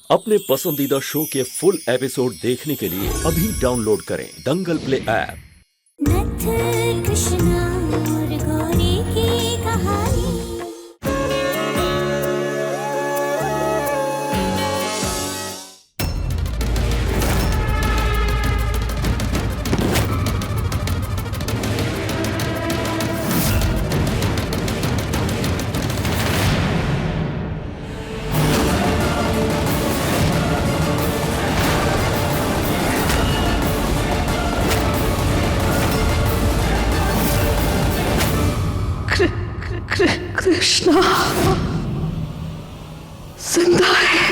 अपने पसंदीदा शो के फुल एपिसोड देखने के लिए अभी डाउनलोड करें दंगल प्ले ऐप। नथ कृष्णा और गौरी की कहानी। कृष्णा जिंदा है।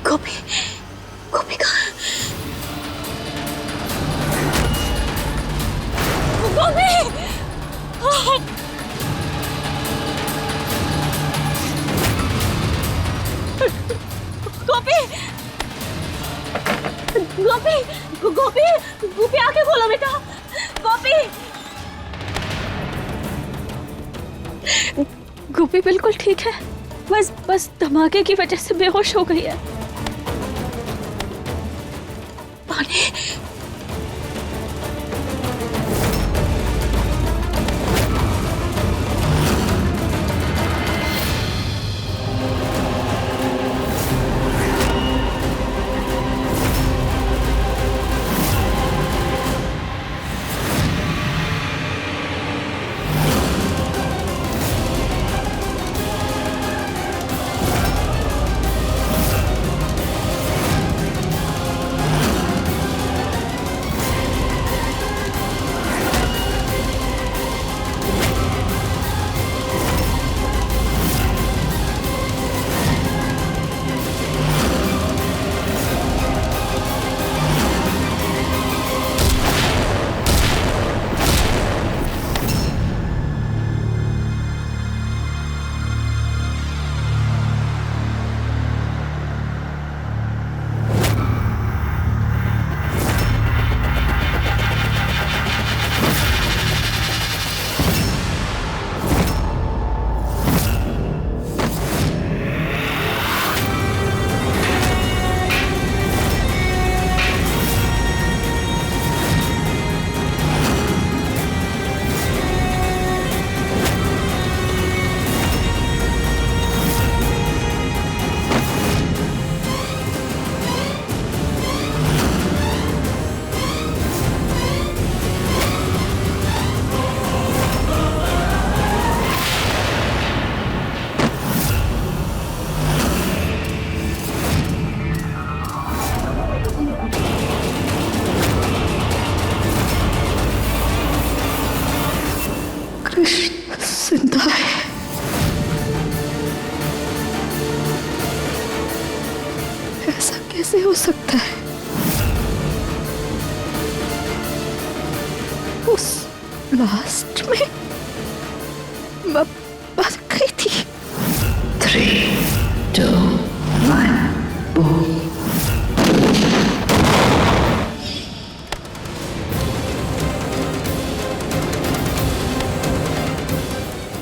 गोपी गोपी कहाँ है? गोपी गोपी गोपी गोपी गोपी आंखें खोलो बेटा। गोपी गोपी बिल्कुल ठीक है, बस धमाके की वजह से बेहोश हो गई है। पानी कृष्ण जिंदा है। ऐसा कैसे हो सकता है? उस लास्ट में बच गई थी। 3, 2, 1 बूम।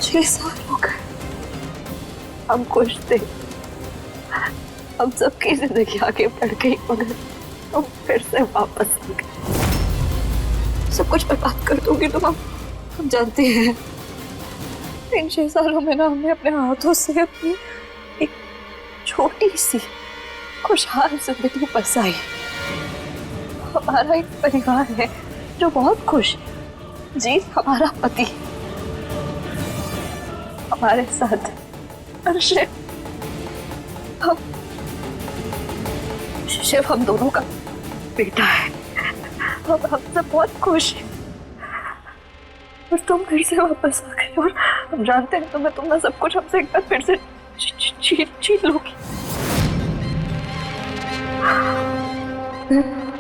6 साल हो गए। हम खुश थे, हम सबकी जिंदगी आगे बढ़ गई, मगर हम फिर से वापस आ गए। सब कुछ बर्बाद कर दोगे तुम। हम जानते हैं इन 6 सालों में ना हमने अपने हाथों से अपनी एक छोटी सी खुशहाल जिंदगी बसाई। हमारा एक परिवार है जो बहुत खुश है। जी हमारा पति हमारे साथ शिव हम दोनों का बेटा है। हम सब बहुत खुश हैं, और तुम फिर से वापस आ गए, और हम जानते हैं तुम सब कुछ हमसे एक बार फिर से छीन लोगी।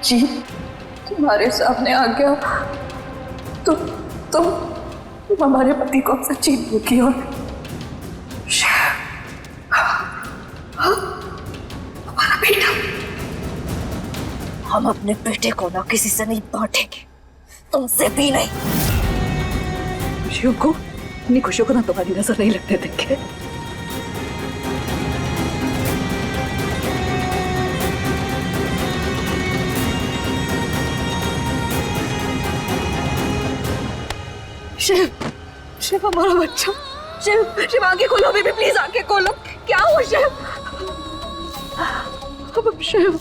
जी तुम्हारे सामने आ गया तुम हमारे पति को हमसे छीन लोगी, और हमारा बेटा हम अपने बेटे को ना किसी से नहीं बांटेंगे, तुमसे भी नहीं। खुशियों को, अपनी खुशियों को ना तुम्हारी नजर नहीं लगने देंगे। शिव, शिव हमारा बच्चा, शिव, शिव आंखें खोलो बेबी, प्लीज आंखें खोलो। क्या हुआ शिव? अब शिव,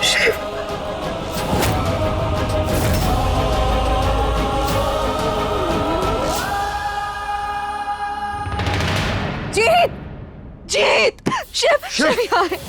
शिव, जीत, जीत, शिव, शिव यहाँ है।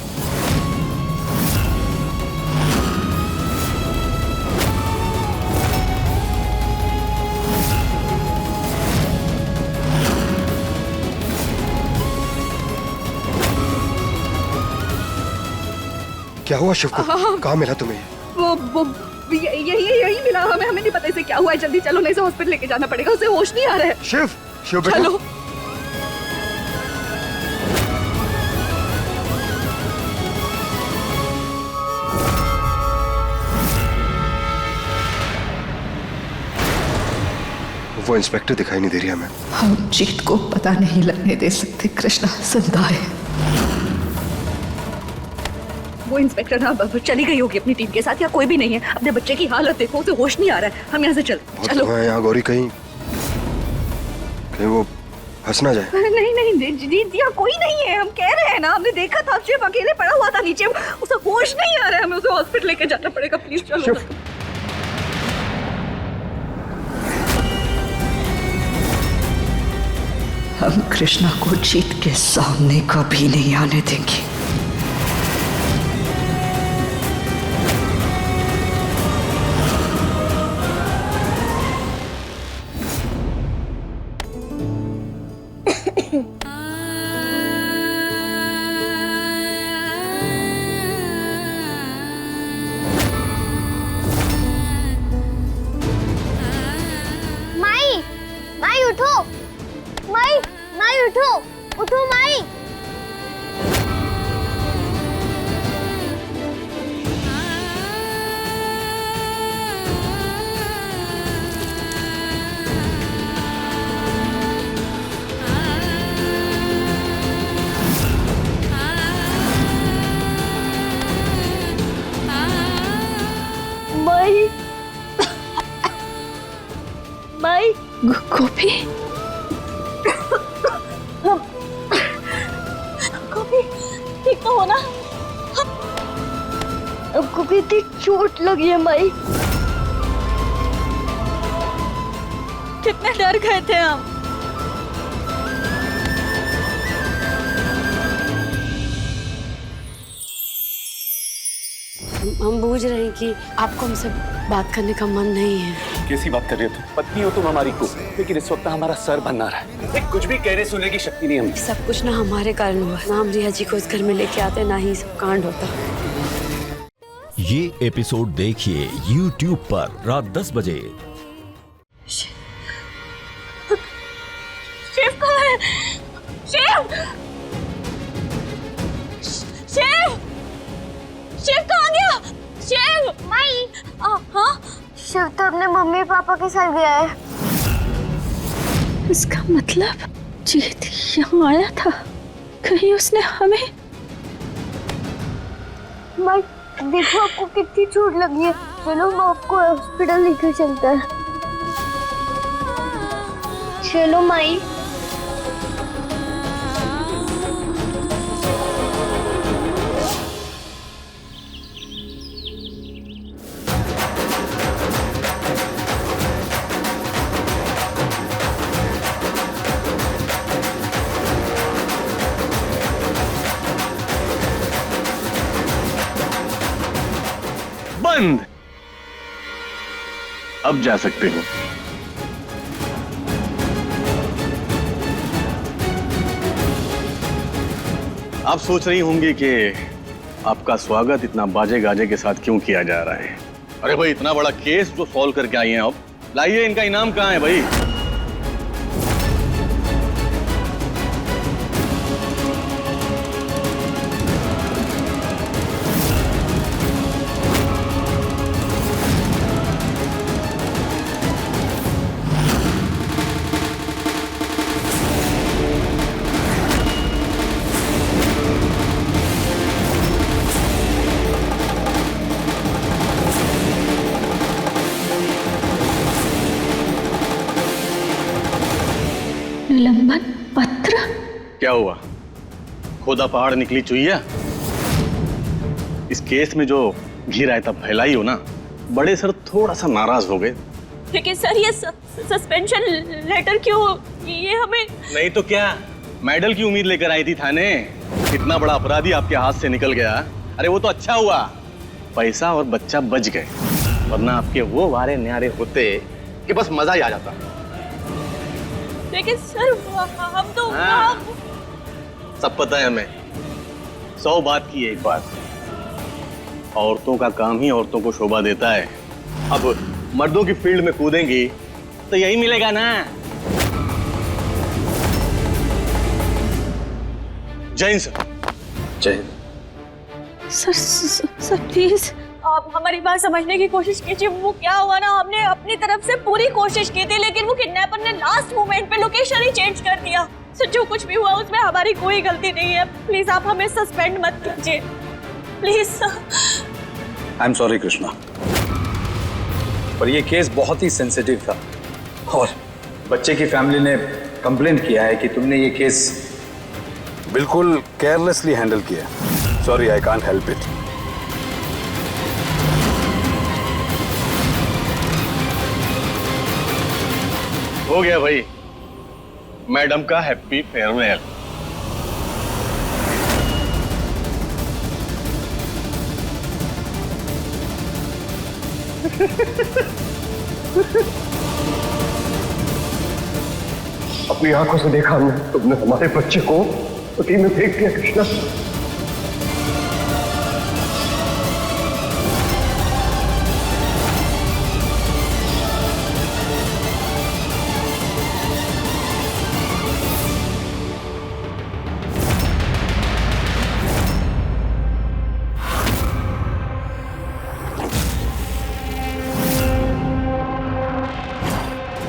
क्या हुआ शिव को? कहाँ मिला तुम्हें? वो यही मिला हमें। हमें नहीं पता इसे क्या हुआ है। जल्दी चलो, नहीं तो हॉस्पिटल लेके जाना पड़ेगा। उसे होश नहीं आ रहा है। शिव, शिव बेटा। चलो। वो इंस्पेक्टर दिखाई नहीं दे रही हमें। हम जीत को पता नहीं लगने दे सकते कृष्णा, जिंदा है। वो इंस्पेक्टर ना चली गई होगी अपनी टीम के साथ, या कोई भी नहीं है। अपने बच्चे की हालत देखो, उसे होश नहीं आ रहा है। हम यहाँ से चलो। यहाँ गौरी, कहीं वो फंस ना जाए। नहीं नहीं जीत, यहाँ कोई नहीं है। हम कह रहे हैं ना, हमने देखा था शिव अकेले पड़ा हुआ था नीचे। उसे होश नहीं आ रहा है। हमें उसे हॉस्पिटल लेके जाना पड़ेगा। प्लीज चलो। हम कृष्णा को जीत के सामने कभी नहीं आने देंगे। माई उठो, माई उठो, उठो माई। माई, गोपी, गोपी ठीक तो हो ना? गोपी इतनी चोट लगी है माई। कितने डर गए थे हम। हम बूझ रहे हैं कि आपको हमसे बात करने का मन नहीं है। कैसी बात कर रहे हो तुम? पत्नी हो तुम हमारी को, लेकिन इस वक्त हमारा सर बनना रहा है। कुछ भी कहने सुनने की शक्ति नहीं हमें। सब कुछ ना हमारे कारण हुआ। ना हम रिया जी को इस घर में लेके आते, ना ही सब कांड होता। ये एपिसोड देखिए YouTube पर रात 10 बजे। शिव कहाँ है? शिव, शिव, शिव कहाँ गया? शिव, माई, हाँ, शिव तो अपने मम्मी पापा के साथ गया है। इसका मतलब जीत यहाँ आया था। कहीं उसने हमें। माई देखो, आपको कितनी चोट लगी है। चलो मैं आपको हॉस्पिटल लेकर चलता है। चलो माई। बंद। अब जा सकते हो। आप सोच रही होंगी कि आपका स्वागत इतना बाजे गाजे के साथ क्यों किया जा रहा है। अरे भाई, इतना बड़ा केस जो सॉल्व करके आई हैं, अब लाइए, इनका इनाम कहाँ है भाई? क्या हुआ? खोदा पहाड़ निकली चुईया? इस केस में जो घी रायता फैलाई हो ना, बड़े सर थोड़ा सा नाराज हो गए। लेकिन सर ये सस्पेंशन लेटर क्यों? ये हमें नहीं तो क्या, मेडल की उम्मीद लेकर आई थी थाने। इतना बड़ा अपराधी आपके हाथ से निकल गया। अरे वो तो अच्छा हुआ, पैसा और बच्चा बच गए, वरना आपके वो वारे न्यारे होते कि बस मजा ही आ जाता। लेकिन सर हम तो सब पता है हमें। 100 बात की एक बात, औरतों का काम ही औरतों को शोभा देता है। अब मर्दों की फील्ड में कूदेंगी तो यही मिलेगा ना। जय हिंद सर। जय हिंद। सर प्लीज आप हमारी बात समझने की कोशिश कीजिए। वो क्या हुआ ना, हमने अपनी तरफ से पूरी कोशिश की थी, लेकिन वो किडनैपर ने लास्ट मोमेंट पे लोकेशन ही चेंज कर दिया। सर जो कुछ भी हुआ उसमें हमारी कोई गलती नहीं है। प्लीज आप हमें सस्पेंड मत कीजिए please. I am sorry Krishna, पर ये केस बहुत ही सेंसिटिव था और बच्चे की फैमिली ने कंप्लेन किया है कि तुमने ये केस बिल्कुल केयरलेसली हैंडल किया। Sorry, I can't help it. हो गया भाई, मैडम का हैप्पी फेयरवेल। अपनी आंखों से देखा हमने, तुमने हमारे बच्चे को उसी में फेंक दिया कृष्णा।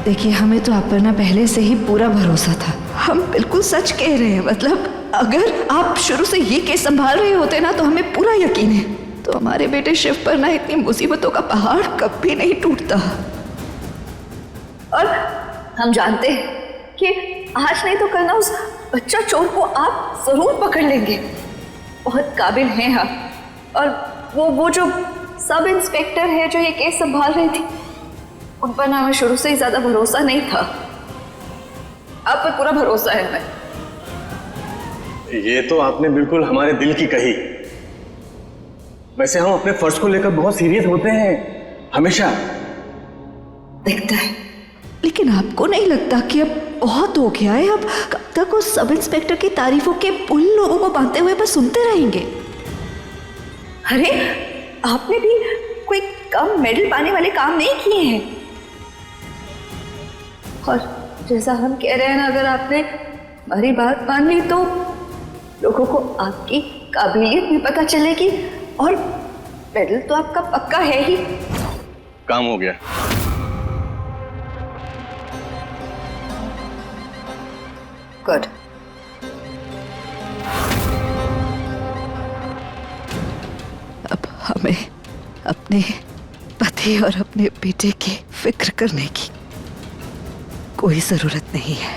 देखिए, हमें तो आप पर ना पहले से ही पूरा भरोसा था। हम बिल्कुल सच कह रहे हैं। मतलब अगर आप शुरू से ये केस संभाल रहे होते ना तो हमें पूरा यकीन है तो हमारे बेटे शिव पर ना इतनी मुसीबतों का पहाड़ कभी नहीं टूटता। और हम जानते हैं कि आज नहीं तो कल ना उस बच्चा चोर को आप जरूर पकड़ लेंगे। बहुत काबिल हैं आप। और वो जो सब इंस्पेक्टर है जो ये केस संभाल रही थी, उन पर ना हमें शुरू से ही ज्यादा भरोसा नहीं था। आप पर पूरा भरोसा है हमें। ये तो आपने बिल्कुल हमारे दिल की कही। वैसे हम अपने फर्ज को लेकर बहुत सीरियस होते हैं हमेशा। दिखता है। लेकिन आपको नहीं लगता कि अब बहुत हो गया है? अब कब तक उस सब इंस्पेक्टर की तारीफों के उन लोगों को बांधते हुए बस सुनते रहेंगे? अरे आपने भी कोई कम मेडल पाने वाले काम नहीं किए हैं। और जैसा हम कह रहे हैं ना, अगर आपने हमारी बात मान ली तो लोगों को आपकी काबिलियत भी पता चलेगी और मेडल तो आपका पक्का है ही। काम हो गया। गुड। अब हमें अपने पति और अपने बेटे की फिक्र करने की कोई जरूरत नहीं है।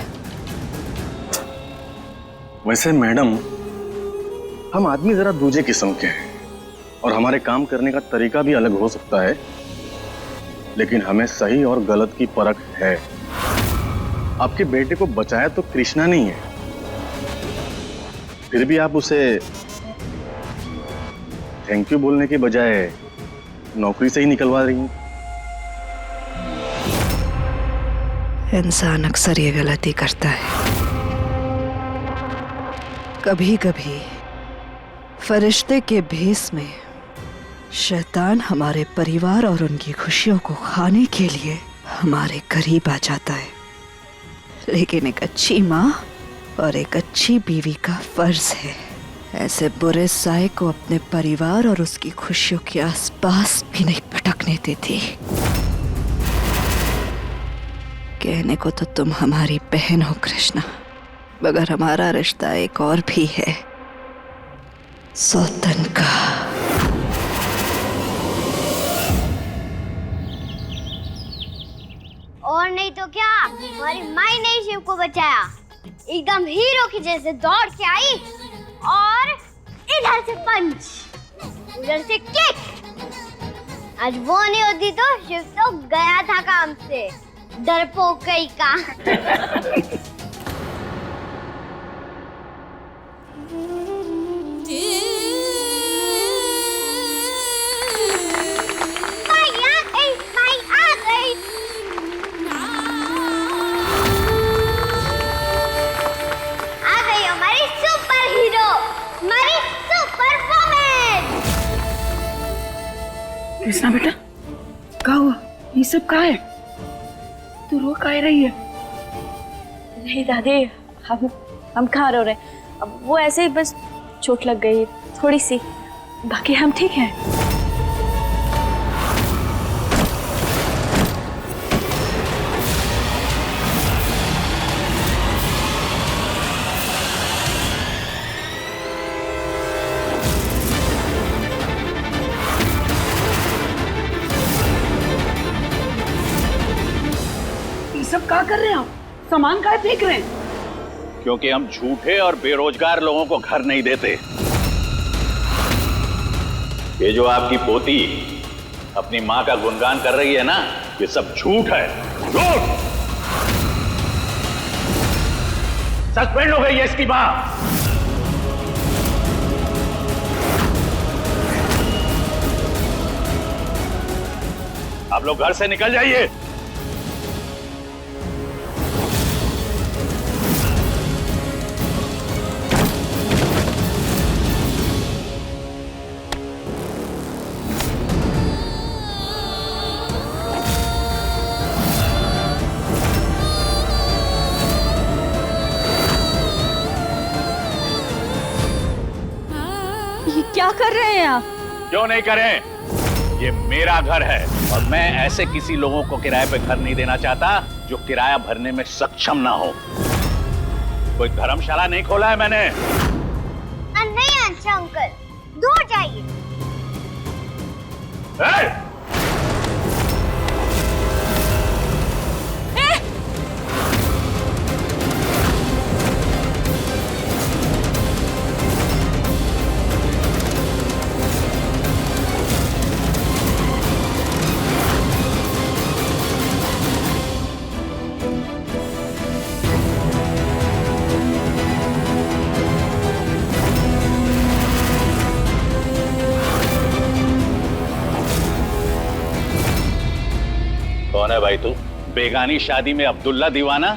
वैसे मैडम, हम आदमी जरा दूसरे किस्म के हैं और हमारे काम करने का तरीका भी अलग हो सकता है, लेकिन हमें सही और गलत की परख है। आपके बेटे को बचाया तो कृष्णा नहीं है, फिर भी आप उसे थैंक यू बोलने के बजाय नौकरी से ही निकलवा रही हैं। इंसान अक्सर ये गलती करता है। कभी कभी फरिश्ते के भेस में शैतान हमारे परिवार और उनकी खुशियों को खाने के लिए हमारे करीब आ जाता है। लेकिन एक अच्छी माँ और एक अच्छी बीवी का फर्ज है ऐसे बुरे साए को अपने परिवार और उसकी खुशियों के आसपास भी नहीं पटकने देती। कहने को तो तुम हमारी बहन हो कृष्णा, मगर हमारा रिश्ता एक और भी है, सौतन का। और नहीं तो क्या, हमारी माई ने शिव को बचाया। एकदम हीरो की जैसे दौड़ के आई और इधर से पंच, उधर से किक। आज वो नहीं होती तो शिव तो गया था काम से, डरपोक कहीं का। कृष्णा बेटा, क्या हुआ? ये सब कहाँ है? तू रो काहे रही है? नहीं दादी, हम कहाँ रो रहे? अब वो ऐसे ही बस चोट लग गई थोड़ी सी, बाकी हम ठीक हैं। सब क्या कर रहे हैं आप? सामान काहे फेंक रहे हैं? क्योंकि हम झूठे और बेरोजगार लोगों को घर नहीं देते। ये जो आपकी पोती अपनी माँ का गुणगान कर रही है ना, ये सब झूठ है, झूठ। सस्पेंड हो गई है इसकी माँ। आप लोग घर से निकल जाइए। क्या कर रहे हैं आप? क्यों नहीं करें? ये मेरा घर है और मैं ऐसे किसी लोगों को किराए पे घर नहीं देना चाहता जो किराया भरने में सक्षम ना हो। कोई धर्मशाला नहीं खोला है मैंने। नहीं अच्छा अंकल, दूर जाइए। कौन है भाई तू? बेगानी शादी में अब्दुल्ला दीवाना?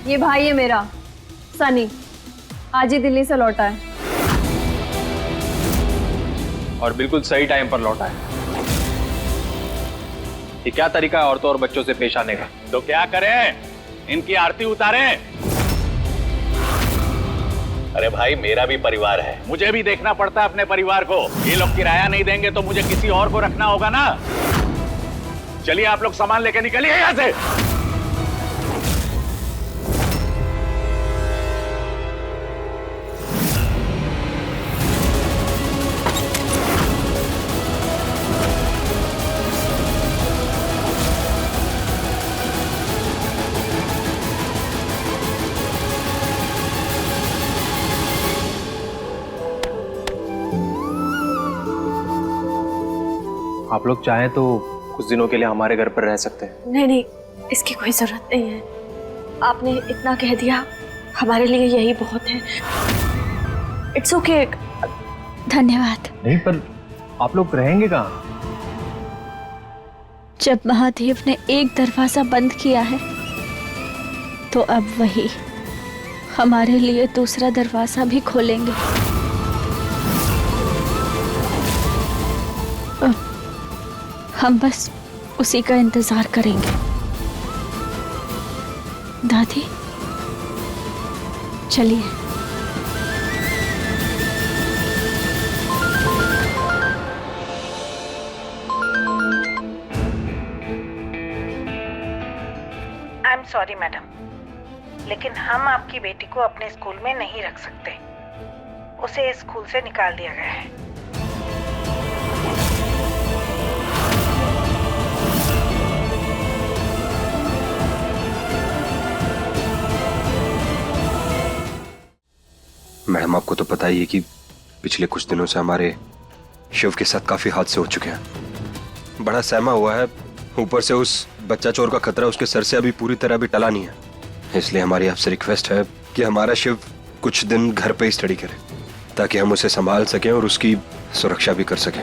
ये भाई है मेरा, सनी, आज ही दिल्ली से लौटा है। और बिल्कुल सही टाइम पर लौटा है। ये क्या तरीका है औरतों और बच्चों से पेश आने का? तो क्या करें? इनकी आरती उतारें? अरे भाई, मेरा भी परिवार है, मुझे भी देखना पड़ता है अपने परिवार को। ये लोग किराया नहीं देंगे तो मुझे किसी और को रखना होगा ना। चलिए आप लोग सामान लेके निकलिए यहां से। आप लोग चाहें तो कुछ दिनों के लिए हमारे घर पर रह सकते हैं। नहीं नहीं, इसकी कोई जरूरत नहीं है। आपने इतना कह दिया, हमारे लिए यही बहुत है। इट्स ओके, धन्यवाद। नहीं, पर आप लोग रहेंगे कहाँ? जब महादेव ने एक दरवाजा बंद किया है तो अब वही हमारे लिए दूसरा दरवाजा भी खोलेंगे। हम बस उसी का इंतजार करेंगे। दादी चलिए। आई एम सॉरी मैडम, लेकिन हम आपकी बेटी को अपने स्कूल में नहीं रख सकते। उसे स्कूल से निकाल दिया गया है। मैडम आपको तो पता ही है कि पिछले कुछ दिनों से हमारे शिव के साथ काफी हादसे हो चुके हैं। बड़ा सहमा हुआ है, ऊपर से उस बच्चा चोर का खतरा उसके सर से अभी पूरी तरह भी टला नहीं है। इसलिए हमारी आपसे रिक्वेस्ट है कि हमारा शिव कुछ दिन घर पे ही स्टडी करे ताकि हम उसे संभाल सकें और उसकी सुरक्षा भी कर सकें।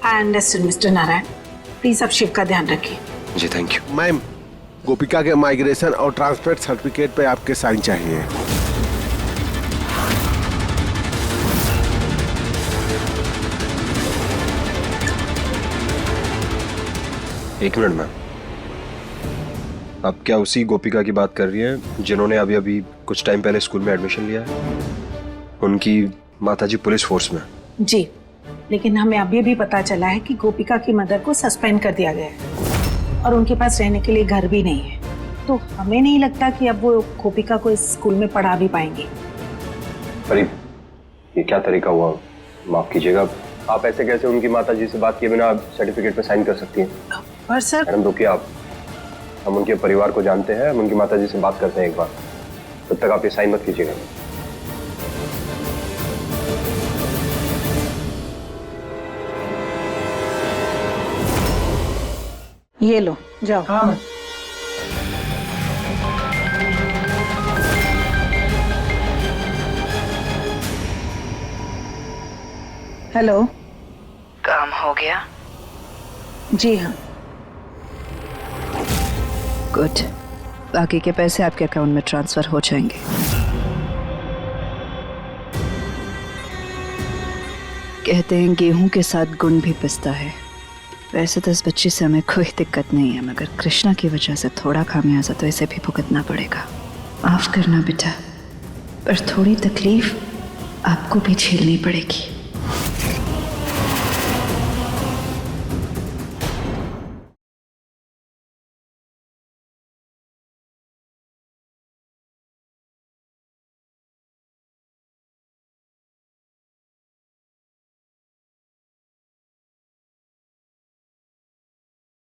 I understand mister Narayan, please आप शिव का ध्यान रखिए। जी थैंक यू। मैम, गोपिका के माइग्रेशन और ट्रांसफर सर्टिफिकेट पे आपके साइन चाहिए। एक मिनट मैम, आप क्या उसी गोपिका की बात कर रही हैं जिन्होंने अभी अभी कुछ टाइम पहले स्कूल में एडमिशन लिया है? उनकी माताजी पुलिस फोर्स में। जी, लेकिन हमें अभी भी पता चला है कि गोपिका की मदर को सस्पेंड कर दिया गया है और उनके पास रहने के लिए घर भी नहीं है। तो हमें नहीं लगता कि अब वो गोपिका को इस स्कूल में पढ़ा भी पाएंगे। पर ये क्या तरीका हुआ? माफ कीजिएगा, आप ऐसे कैसे उनकी माताजी से बात किए बिना सर्टिफिकेट पे साइन कर सकती हैं? पर सर मैडम रुकिए आप, हम उनके परिवार को जानते हैं, हम उनकी माताजी से बात करते हैं एक बार। तब तक आप ये साइन मत कीजिएगा। ये लो, जाओ। हाँ। हेलो, काम हो गया? जी हाँ। गुड, बाकी के पैसे आपके अकाउंट में ट्रांसफर हो जाएंगे। कहते हैं गेहूं के साथ गुण भी पिसता है। वैसे तो इस बच्ची से हमें कोई दिक्कत नहीं है, मगर कृष्णा की वजह से थोड़ा खामियाजा तो इसे भी भुगतना पड़ेगा। माफ करना बेटा, पर थोड़ी तकलीफ आपको भी झेलनी पड़ेगी।